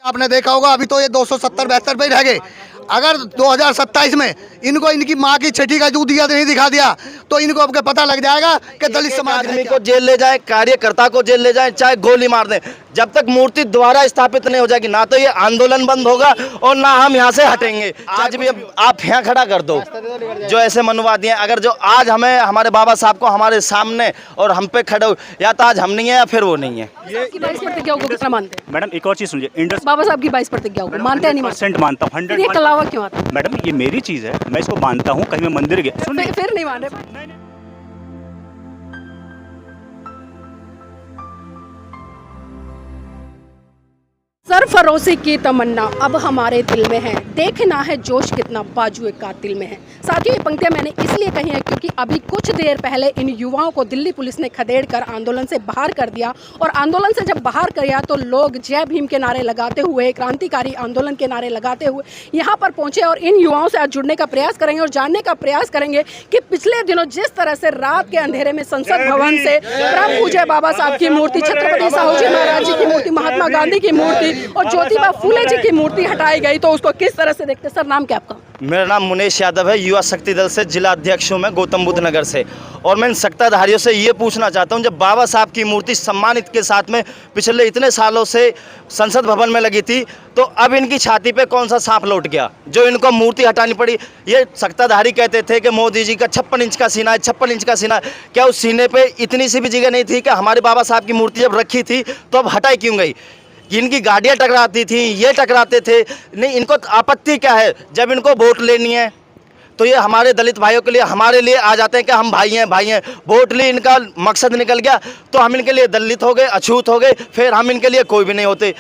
आपने देखा होगा अभी तो ये 270-72 पे रह गए। अगर 2027 में इनको इनकी माँ की छठी का दूध दिया नहीं दिखा दिया तो इनको अब पता लग जाएगा कि दलित समाज आदमी को जेल ले जाए, कार्यकर्ता को जेल ले जाए, चाहे गोली मार दें, जब तक मूर्ति दोबारा स्थापित नहीं हो जाएगी ना तो ये आंदोलन बंद होगा और ना हम यहाँ से हटेंगे। आज भी अब आप यहाँ खड़ा कर दो जो ऐसे मनुवादी हैं, अगर जो आज हमें हमारे बाबा साहब को हमारे सामने और हम पे खड़े हो, या तो आज हम नहीं है या फिर वो नहीं है। ये 22 प्रतिज्ञाओं को कितना मानते हैं? मैडम एक और चीज़ सुनिए, इंडस बाबा साहब की 22 प्रतिज्ञाओं को मानते हैं नहीं मानते? 100% मानता हूँ, फिर ये कलावा क्यों आता है? मैडम ये मेरी चीज़ है, मैं इसको मानता हूँ। कहीं मैं मंदिर गया, सुनिए फिर नहीं मान रहे। सरफरोशी की तमन्ना अब हमारे दिल में है, देखना है जोश कितना बाजुए कातिल में है। साथियों, ये पंक्तियां मैंने इसलिए कही हैं क्योंकि अभी कुछ देर पहले इन युवाओं को दिल्ली पुलिस ने खदेड़ कर आंदोलन से बाहर कर दिया और आंदोलन से जब बाहर किया तो लोग जय भीम के नारे लगाते हुए, क्रांतिकारी आंदोलन के नारे लगाते हुए यहाँ पर पहुंचे और इन युवाओं से आज जुड़ने का प्रयास करेंगे और जानने का प्रयास करेंगे कि पिछले दिनों जिस तरह से रात के अंधेरे में संसद भवन से परम पूज्य बाबा साहब की मूर्ति, छत्रपति साहू जी महाराज जी की मूर्ति, महात्मा गांधी की मूर्ति और ज्योतिबा फूले जी की मूर्ति हटाई गई, तो उसको किस तरह से देखते? सर, नाम क्या आपका? मेरा नाम मुनेश यादव है, युवा शक्ति दल से जिला अध्यक्ष हूँ मैं, गौतम बुद्ध नगर से। और मैं इन सत्ताधारियों से ये पूछना चाहता हूँ, जब बाबा साहब की मूर्ति सम्मानित के साथ में पिछले इतने सालों से संसद भवन में लगी थी, तो अब इनकी छाती पे कौन सा सांप लौट गया जो इनको मूर्ति हटानी पड़ी? ये सत्ताधारी कहते थे कि मोदी जी का 56 इंच का सीना है, 56 इंच का सीना है। क्या उस सीने पे इतनी सी भी जगह नहीं थी कि हमारे बाबा साहब की मूर्ति जब रखी थी तो अब हटाई क्यों गई? इनकी गाड़ियाँ टकराती थी, ये टकराते थे, नहीं इनको आपत्ति क्या है? जब इनको वोट लेनी है तो ये हमारे दलित भाइयों के लिए, हमारे लिए आ जाते हैं कि हम भाई हैं। वोट लिए इनका मकसद निकल गया तो हम इनके लिए दलित हो गए, अछूत हो गए, फिर हम इनके लिए कोई भी नहीं होते।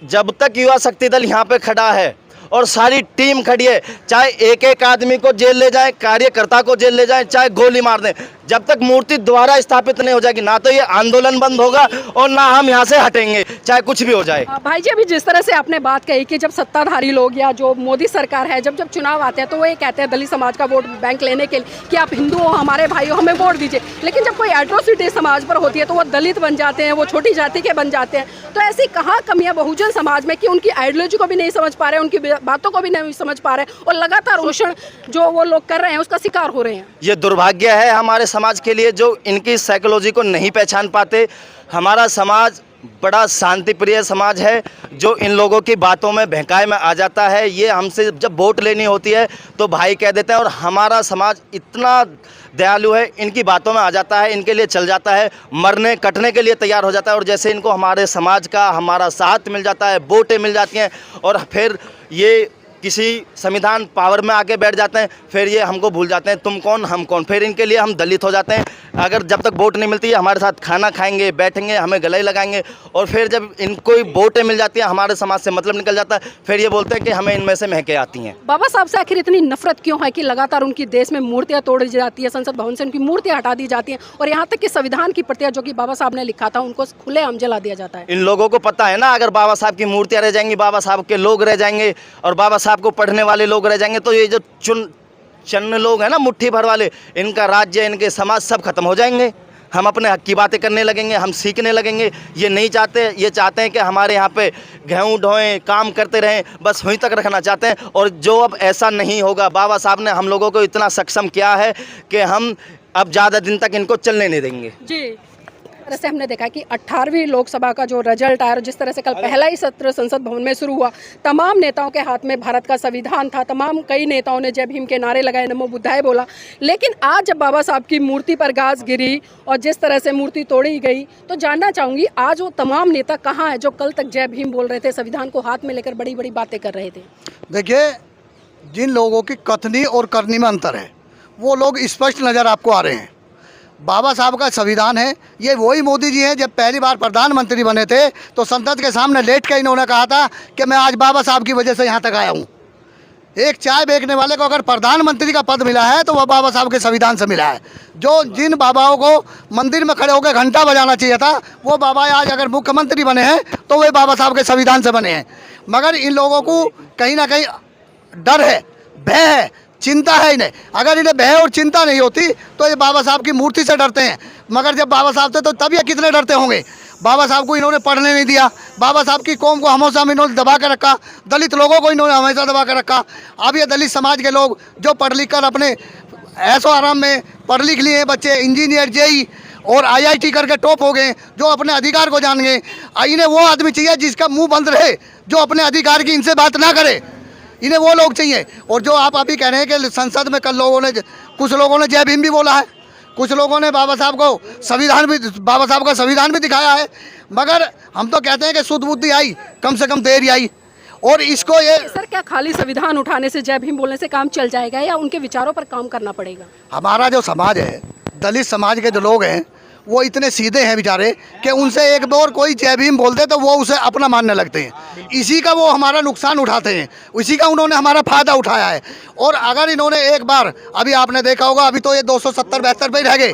जब तक युवा शक्ति दल यहाँ पे खड़ा है और सारी टीम खड़ी है, चाहे एक एक आदमी को जेल ले जाए, कार्यकर्ता को जेल ले जाए, चाहे गोली मार दें, जब तक मूर्ति दोबारा स्थापित नहीं हो जाएगी ना तो ये आंदोलन बंद होगा और ना हम यहाँ से हटेंगे, चाहे कुछ भी हो जाए। भाई जी, अभी जिस तरह से आपने बात कही कि जब सत्ताधारी लोग या जो मोदी सरकार है, जब चुनाव आते हैं तो वो ये कहते हैं दलित समाज का वोट बैंक लेने के लिए कि आप हिंदू हो, हमारे भाई हो, हमें वोट दीजिए, लेकिन जब कोई एट्रोसिटी समाज पर होती है तो वो दलित बन जाते हैं, वो छोटी जाति के बन जाते हैं। तो ऐसी कहाँ कमियाँ बहुजन समाज में कि उनकी आइडियोलॉजी को भी नहीं समझ पा रहे, उनकी बातों को भी नहीं समझ पा रहे और लगातार शोषण जो वो लोग कर रहे हैं उसका शिकार हो रहे हैं। ये दुर्भाग्य है हमारे समाज के लिए जो इनकी साइकोलॉजी को नहीं पहचान पाते। हमारा समाज बड़ा शांति प्रिय समाज है जो इन लोगों की बातों में बहकाए में आ जाता है। ये हमसे जब वोट लेनी होती है तो भाई कह देते हैं और हमारा समाज इतना दयालु है, इनकी बातों में आ जाता है, इनके लिए चल जाता है, मरने कटने के लिए तैयार हो जाता है। और जैसे इनको हमारे समाज का हमारा साथ मिल जाता है, वोटें मिल जाती हैं और फिर ये किसी संविधान पावर में आके बैठ जाते हैं, फिर ये हमको भूल जाते हैं, तुम कौन हम कौन, फिर इनके लिए हम दलित हो जाते हैं। अगर जब तक वोट नहीं मिलती है हमारे साथ खाना खाएंगे, बैठेंगे, हमें गले लगाएंगे और फिर जब इनको वोटें मिल जाती हैं, हमारे समाज से मतलब निकल जाता है, फिर ये बोलते हैं कि हमें इनमें से महके आती हैं। बाबा साहब से आखिर इतनी नफरत क्यों है कि लगातार उनकी देश में मूर्तियां तोड़ी जाती है, संसद भवन से उनकी मूर्तियां हटा दी जाती हैं और यहाँ तक कि संविधान की प्रतियां जो कि बाबा साहब ने लिखा था उनको खुलेआम जला दिया जाता है? इन लोगों को पता है ना, अगर बाबा साहब की मूर्तियाँ रह जाएंगी, बाबा साहब के लोग रह जाएंगे और बाबा साहब को पढ़ने वाले लोग रह जाएंगे तो ये जो चन्न लोग हैं ना, मुट्ठी भर वाले, इनका राज्य, इनके समाज सब खत्म हो जाएंगे। हम अपने हक की बातें करने लगेंगे, हम सीखने लगेंगे। ये नहीं चाहते, ये चाहते हैं कि हमारे यहाँ पे गेहूँ ढोएं, काम करते रहें, बस वहीं तक रखना चाहते हैं। और जो अब ऐसा नहीं होगा, बाबा साहब ने हम लोगों को इतना सक्षम किया है कि हम अब ज़्यादा दिन तक इनको चलने नहीं देंगे जी। जैसे हमने देखा कि 18वीं लोकसभा का जो रिजल्ट आया, जिस तरह से कल पहला ही सत्र संसद भवन में शुरू हुआ, तमाम नेताओं के हाथ में भारत का संविधान था, कई नेताओं ने जय भीम के नारे लगाए, नमो बुद्धाय बोला, लेकिन आज जब बाबा साहब की मूर्ति पर गाज गिरी और जिस तरह से मूर्ति तोड़ी गई, तो जानना चाहूँगी आज वो तमाम नेता कहाँ हैं जो कल तक जय भीम बोल रहे थे, संविधान को हाथ में लेकर बड़ी बड़ी बातें कर रहे थे? देखिए, जिन लोगों की कथनी और करनी में अंतर है वो लोग स्पष्ट नज़र आपको आ रहे हैं। बाबा साहब का संविधान है, ये वही मोदी जी हैं जब पहली बार प्रधानमंत्री बने थे तो संसद के सामने लेट कर इन्होंने कहा था कि मैं आज बाबा साहब की वजह से यहाँ तक आया हूँ। एक चाय बेचने वाले को अगर प्रधानमंत्री का पद मिला है तो वह बाबा साहब के संविधान से मिला है। जो जिन बाबाओं को मंदिर में खड़े होकर घंटा बजाना चाहिए था, वो बाबा आज अगर मुख्यमंत्री बने हैं तो वे बाबा साहब के संविधान से बने हैं। मगर इन लोगों को कहीं ना कहीं डर है, भय है, चिंता है इन्हें। अगर इन्हें भय और चिंता नहीं होती तो ये बाबा साहब की मूर्ति से डरते हैं, मगर जब बाबा साहब थे तो तब ये कितने डरते होंगे। बाबा साहब को इन्होंने पढ़ने नहीं दिया, बाबा साहब की कौम को हमेशा इन्होंने दबा कर रखा, दलित लोगों को इन्होंने हमेशा दबा कर रखा। अब ये दलित समाज के लोग जो पढ़ लिख कर अपने ऐशो आराम में पढ़ लिख लिए हैं, बच्चे इंजीनियर, जेई और IIT करके टॉप हो गए, जो अपने अधिकार को जान गए। इन्हें वो आदमी चाहिए जिसका मुंह बंद रहे, जो अपने अधिकार की इनसे बात ना करे, इन्हें वो लोग चाहिए। और जो आप अभी कह रहे हैं कि संसद में कल कुछ लोगों ने जय भीम भी बोला है, कुछ लोगों ने बाबा साहब का संविधान भी दिखाया है, मगर हम तो कहते हैं कि शुद्ध बुद्धि आई, कम से कम देर आई। और इसको ये सर, क्या खाली संविधान उठाने से, जय भीम बोलने से काम चल जाएगा या उनके विचारों पर काम करना पड़ेगा? हमारा जो समाज है, दलित समाज के जो लोग हैं, वो इतने सीधे हैं बेचारे कि उनसे एक बार कोई जय भीम बोलते तो वो उसे अपना मानने लगते हैं। इसी का वो हमारा नुकसान उठाते हैं, इसी का उन्होंने हमारा फ़ायदा उठाया है। और अगर इन्होंने एक बार, अभी आपने देखा होगा, अभी तो ये 270-72 पे ही रह गए,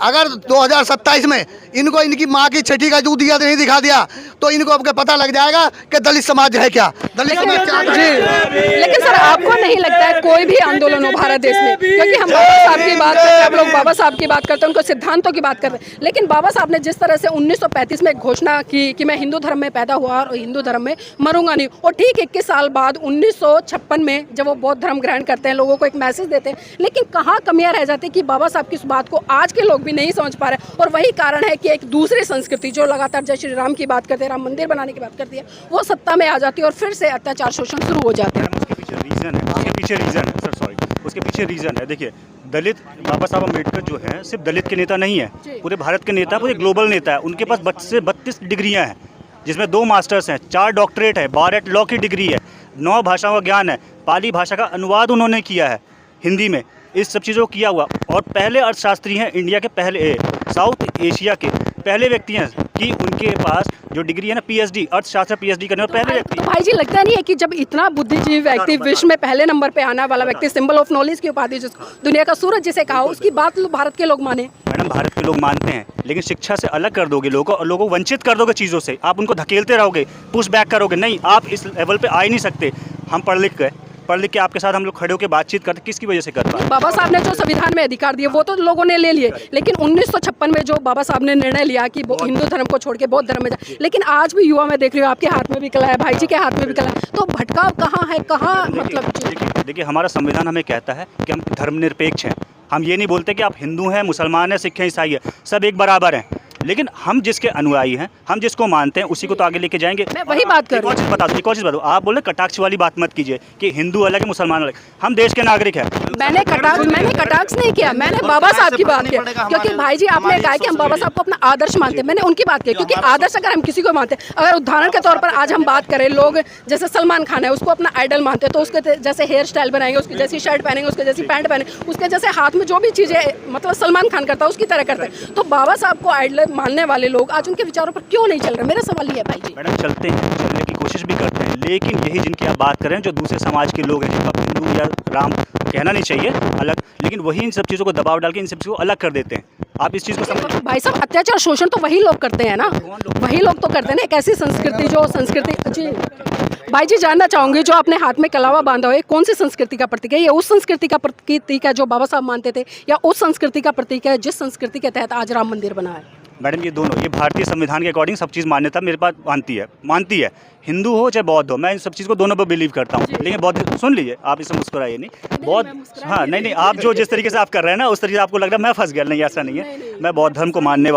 अगर 2027 में इनको इनकी माँ की छठी का दूध दिया नहीं दिखा दिया तो इनको अब पता लग जाएगा कि दलित समाज है क्या, दलित समाज क्या है। लेकिन सर, आपको नहीं लगता है कोई भी आंदोलन हो भारत देश में, क्योंकि हम बाबा साहब की बात करते हैं, आप लोग बाबा साहब की बात करते हैं, उनको सिद्धांतों की बात करते हैं, लेकिन बाबा साहब ने जिस तरह से 1935 में घोषणा की कि मैं हिंदू धर्म में पैदा हुआ और हिंदू धर्म में मरूंगा नहीं, और ठीक 21 साल बाद 1956 में जब वो बौद्ध धर्म ग्रहण करते हैं, लोगों को एक मैसेज देते हैं, लेकिन कहाँ कमियां रह जाती है कि बाबा साहब की इस बात को आज के लोग भी नहीं समझ पा रहे। और वही कारण है कि एक दूसरी संस्कृति जो लगातार जय श्री राम की बात करते हैं, राम मंदिर बनाने की बात करती है, वो सत्ता में आ जाती है और फिर से अत्याचार शोषण शुरू हो जाते हैं। उसके पीछे रीज़न है, देखिए, दलित बाबा साहब अम्बेडकर जो है सिर्फ दलित के नेता नहीं है, पूरे भारत के नेता, पूरे ग्लोबल नेता है। उनके पास 32 डिग्रियां हैं, जिसमें 2 मास्टर्स हैं, 4 डॉक्टरेट है, 12 लॉ की डिग्री है, 9 भाषाओं का ज्ञान है, पाली भाषा का अनुवाद उन्होंने किया है हिंदी में, इस सब चीज़ों को किया हुआ। और पहले अर्थशास्त्री हैं इंडिया के, पहले साउथ एशिया के पहले व्यक्ति हैं कि उनके पास जो डिग्री है ना, PhD, अर्थशास्त्र PhD करने वाले पहले व्यक्ति। तो भाई जी, लगता नहीं है कि जब इतना बुद्धिजीवी व्यक्ति, विश्व में पहले नंबर पे आने वाला व्यक्ति, सिंबल ऑफ नॉलेज की उपाधि जिसको दुनिया का सूरज जिसे कहा, उसकी बात भारत के लोग माने? मैडम, भारत के लोग मानते हैं, लेकिन शिक्षा से अलग कर दोगे लोगों को और लोगों को वंचित कर दोगे चीज़ों से, आप उनको धकेलते रहोगे, पुश बैक करोगे, नहीं, आप इस लेवल पे आ ही नहीं सकते। हम पढ़ लिख के आपके साथ हम लोग खड़े होकर बातचीत करते, किसकी वजह से कर पाए? बाबा साहब ने जो संविधान में अधिकार दिए वो तो लोगों ने ले लिए, लेकिन 1956 में जो बाबा साहब ने निर्णय लिया कि वो हिंदू धर्म को छोड़ के बौद्ध धर्म में जाए, लेकिन आज भी युवा में देख रही हूँ आपके हाथ में भी कला है, भाई जी के हाथ में भी कला है, तो भटकाव कहाँ है, कहाँ मतलब? देखिए, हमारा संविधान हमें कहता है कि हम धर्मनिरपेक्ष हैं। हम ये नहीं बोलते कि आप हिंदू हैं, मुसलमान हैं, सिख हैं, ईसाई हैं, सब एक बराबर हैं, लेकिन हम जिसके अनुयायी हैं, हम जिसको मानते हैं, उसी को तो आगे लेके जाएंगे। मैं वही बात कर रहा हूँ। एक और चीज़ बता दो, आप बोले कटाक्ष वाली बात मत कीजिए कि हिंदू अलग है, मुसलमान अलग। हम देश के नागरिक हैं। मैंने कटाक्ष नहीं किया, मैंने बाबा साहब की बात की, क्योंकि भाई जी आपने कहा कि हम बाबा साहब को अपना आदर्श मानते हैं, मैंने उनकी बात की, क्योंकि आदर्श अगर हम किसी को मानते हैं, अगर उदाहरण के तौर पर आज हम बात करें, लोग जैसे सलमान खान है, उसको अपना आइडल मानते हैं, तो उसके जैसे हेयर स्टाइल बनाएंगे, उसकी जैसी शर्ट पहनेंगे, उसके जैसी पैंट पहनेंगे, उसके जैसे हाथ में जो भी चीज़ें मतलब सलमान खान करता है उसकी तरह करते हैं। तो बाबा साहब को आइडल मानने वाले लोग आज उनके विचारों पर क्यों नहीं चल रहे? मेरा सवाल ये है भाई जी। मैडम, चलते हैं, चलने की कोशिश भी करते हैं, लेकिन यही जिनकी आप बात कर रहे हैं, जो दूसरे समाज के लोग हैं, जिनको आप हिंदू या राम कहना नहीं चाहिए अलग, लेकिन वही इन सब चीज़ों को दबाव डाल के इन सब चीज़ों को अलग कर देते हैं। आप इस चीज़ को समझ। भाई साहब, अत्याचार शोषण तो वही लोग करते हैं ना, वही लोग तो करते हैं ना। एक ऐसी संस्कृति जो संस्कृति, जी भाई जी, जानना चाहूंगी, जो आपने हाथ में कलावा बांधा हो, कौन सी संस्कृति का प्रतीक है? ये उस संस्कृति का प्रतीक है जो बाबा साहब मानते थे, या उस संस्कृति का प्रतीक है जिस संस्कृति के तहत आज राम मंदिर बना है? मैडम, ये दोनों, ये भारतीय संविधान के अकॉर्डिंग सब चीज़ मान्यता मेरे पास मानती है, हिंदू हो चाहे बौद्ध हो, मैं इन सब चीज़ को दोनों पर बिलीव करता हूँ। लेकिन बौद्ध, सुन लीजिए, आप इसमें मुस्कुराइए नहीं, बौद्ध, हाँ, नहीं, आप जो जिस तरीके से आप कर रहे हैं ना, उस तरीके से आपको लग रहा है मैं फंस गया, नहीं, ऐसा नहीं है। मैं बौद्ध धर्म को मानने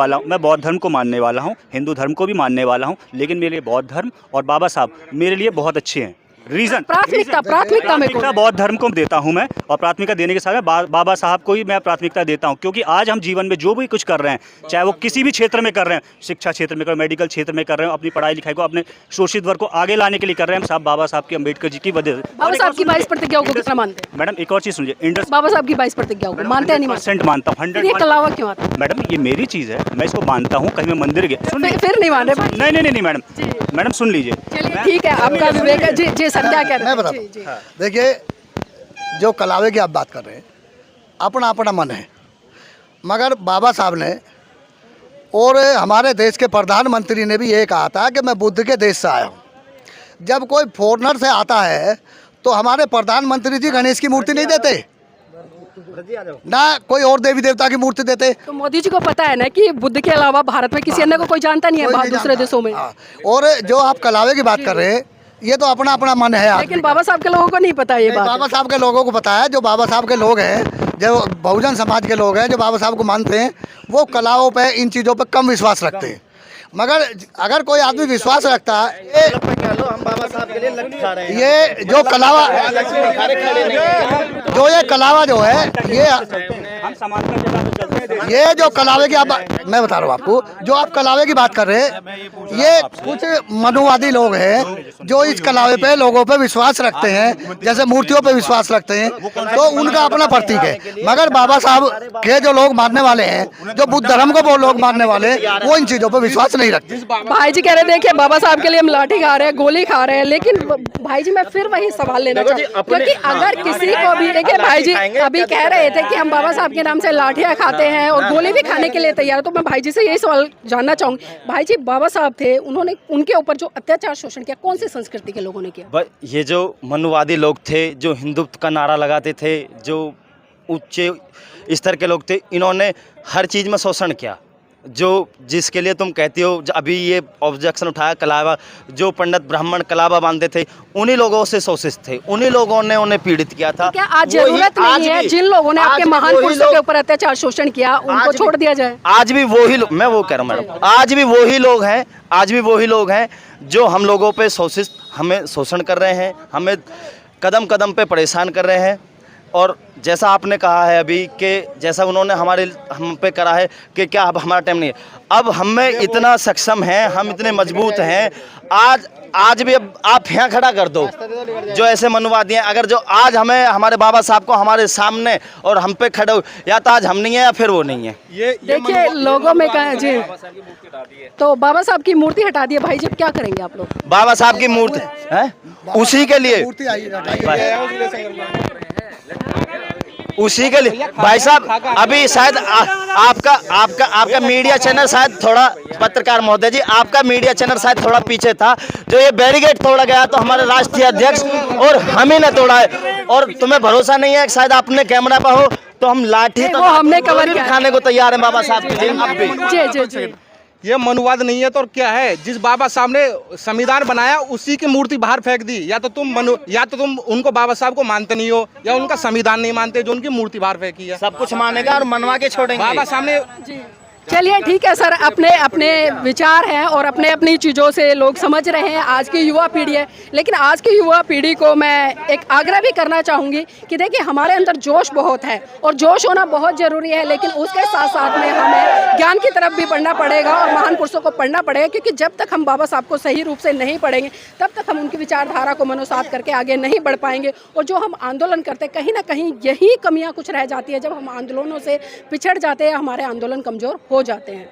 वाला हूँ, हिंदू धर्म को भी मानने वाला हूँ, लेकिन मेरे लिए बौद्ध धर्म और बाबा साहब मेरे लिए बहुत अच्छे हैं। रीजन, प्राथमिकता बौद्ध धर्म को देता हूं मैं, और प्राथमिकता देने के साथ बाबा साहब को ही मैं प्राथमिकता देता हूं, क्योंकि आज हम जीवन में जो भी कुछ कर रहे हैं, चाहे वो किसी भी क्षेत्र में कर रहे हैं, शिक्षा क्षेत्र में कर रहे हैं, मेडिकल क्षेत्र में कर रहे हैं, अपनी पढ़ाई लिखाई को, अपने शोषित वर्ग को आगे लाने के लिए कर रहे हैं, हम साहब बाबा साहब की, अम्बेडकर जी की वजह से। बाबा साहब की 22 प्रतिज्ञाओं को कितना मानते हैं? मैडम, एक और चीज़ सुनिए, बाबा साहब की 22 प्रतिज्ञाओं को मानते हैं? नहीं मानता हूँ, 100%। कलावा क्यों आता है? मैडम, ये मेरी चीज़ है, मैं इसको मानता हूँ, कहीं मैं मंदिर गया, फिर नहीं मान रहे? नहीं मैडम, सुन लीजिए। चलिए ठीक है, आपका विवेक है। जी सर, क्या कह रहे हैं? देखिए, जो कलावे की आप बात कर रहे हैं, अपना अपना मन है, मगर बाबा साहब ने और हमारे देश के प्रधानमंत्री ने भी ये कहा था कि मैं बुद्ध के देश से आया हूँ। जब कोई फॉरेनर से आता है तो हमारे प्रधानमंत्री जी गणेश की मूर्ति नहीं देते, ना कोई और देवी देवता की मूर्ति देते। तो मोदी जी को पता है ना कि बुद्ध के अलावा भारत में किसी अन्य को कोई जानता नहीं है कोई बाहर नहीं दूसरे जानता। देशों में। हाँ। और जो आप कलावे की बात कर रहे हैं, ये तो अपना अपना मन है आदमी लेकिन का। बाबा साहब के लोगों को नहीं पता ये नहीं, बात। बाबा साहब के लोगों को पता है। जो बाबा साहब के लोग हैं, जो बहुजन समाज के लोग हैं, जो बाबा साहब को मानते हैं, वो कलाओं पे, इन चीज़ों पे कम विश्वास रखते हैं। मगर अगर कोई आदमी विश्वास रखता है, हम बाबा साहब के लिए लड्डू खा रहे हैं। ये जो कलावा, जो ये कलावा जो है, हम समानता के साथ चलते हैं। ये जो कलावे की आप, मैं बता रहा हूँ आपको, जो आप कलावे की बात कर रहे हैं, ये कुछ मनुवादी लोग हैं जो इस कलावे पे, लोगों पे विश्वास रखते हैं, जैसे मूर्तियों पे विश्वास रखते हैं, तो उनका अपना प्रतीक है। मगर बाबा साहब के जो लोग मानने वाले हैं, जो बुद्ध धर्म को वो लोग मानने वाले हैं, वो इन चीज़ों पे विश्वास नहीं रखते। भाई जी कह रहे देखिए बाबा साहब के लिए हम लाठी खा रहे हैं, गोली खा रहे हैं, लेकिन भाई जी मैं फिर वही सवाल लेना चाहूँ, क्योंकि अगर किसी को भी देखिए, भाई जी अभी कह रहे थे कि हम बाबा साहब के नाम से लाठियाँ खाते हैं और गोली भी खाने के लिए तैयार है, तो मैं भाई जी से यही सवाल जानना चाहूँगी। भाई जी बाबा साहब थे, उन्होंने उनके ऊपर जो अत्याचार शोषण किया, कौन सी संस्कृति के लोगों ने किया? ये जो मनुवादी लोग थे, जो हिंदुत्व का नारा लगाते थे, जो उच्च स्तर के लोग थे, इन्होंने हर चीज़ में शोषण किया। जो जिसके लिए तुम कहती हो, अभी ये ऑब्जेक्शन उठाया कलावा, जो पंडित ब्राह्मण कलावा बांधते थे, उन्हीं लोगों से शोषित थे, उन्हीं लोगों ने उन्हें पीड़ित किया था। तो क्या आज जरूरत नहीं है जिन लोगों ने आपके महान पुरुषों के ऊपर अत्याचार शोषण किया, उनको छोड़ दिया जाए? आज भी वही लोग, मैं वो कह रहा हूँ मैडम, आज भी वही लोग हैं, आज भी वही लोग हैं जो हम लोगों पे शोषित, हमें शोषण कर रहे हैं, हमें कदम कदम पे परेशान कर रहे हैं। और जैसा आपने कहा है अभी कि जैसा उन्होंने हम पे करा है कि क्या अब हमारा टाइम नहीं है, अब हम में इतना सक्षम हैं, हम इतने मजबूत हैं। आज भी अब आप यहाँ खड़ा कर दो जो ऐसे मनुवादी हैं, अगर जो आज हमें हमारे बाबा साहब को हमारे सामने और हम पे खड़े हो, या तो आज हम नहीं है या फिर वो नहीं है। देखिए लोगों में कहा जी, तो बाबा साहब की मूर्ति हटा दी है, भाई जी क्या करेंगे आप लोग? बाबा साहब की मूर्ति है उसी के लिए, मूर्ति आई है, उसी के लिए भाई साहब। अभी शायद आपका मीडिया चैनल शायद थोड़ा, पत्रकार महोदय जी, आपका मीडिया चैनल शायद थोड़ा पीछे था, जो ये बैरिकेड तोड़ा गया तो हमारे राष्ट्रीय अध्यक्ष और हम ही ने तोड़ा है। और तुम्हें भरोसा नहीं है कि शायद आपने कैमरा पर हो तो हम लाठी वो हमने कवर किया, खाने को तैयार है बाबा साहब की। जी जी जी। ये मनुवाद नहीं है तो और क्या है? जिस बाबा साहब ने संविधान बनाया उसी की मूर्ति बाहर फेंक दी। या तो तुम उनको बाबा साहब को मानते नहीं हो, या उनका संविधान नहीं मानते जो उनकी मूर्ति बाहर फेंकी है। सब कुछ मानेगा और मनवा के छोड़ेंगे। बाबा साहब ने चलिए ठीक है सर, अपने अपने विचार हैं और अपने अपनी चीज़ों से लोग समझ रहे हैं, आज की युवा पीढ़ी है। लेकिन आज की युवा पीढ़ी को मैं एक आग्रह भी करना चाहूँगी कि देखिए हमारे अंदर जोश बहुत है और जोश होना बहुत ज़रूरी है, लेकिन उसके साथ साथ में हमें ज्ञान की तरफ भी पढ़ना पड़ेगा और महान पुरुषों को पढ़ना पड़ेगा, क्योंकि जब तक हम बाबा साहब को सही रूप से नहीं पढ़ेंगे तब तक हम उनकी विचारधारा को मनोसात करके आगे नहीं बढ़ पाएंगे। और जो हम आंदोलन करते हैं, कहीं ना कहीं यही कमियाँ कुछ रह जाती है, जब हम आंदोलनों से पिछड़ जाते हैं, हमारे आंदोलन कमज़ोर हो जाते हैं।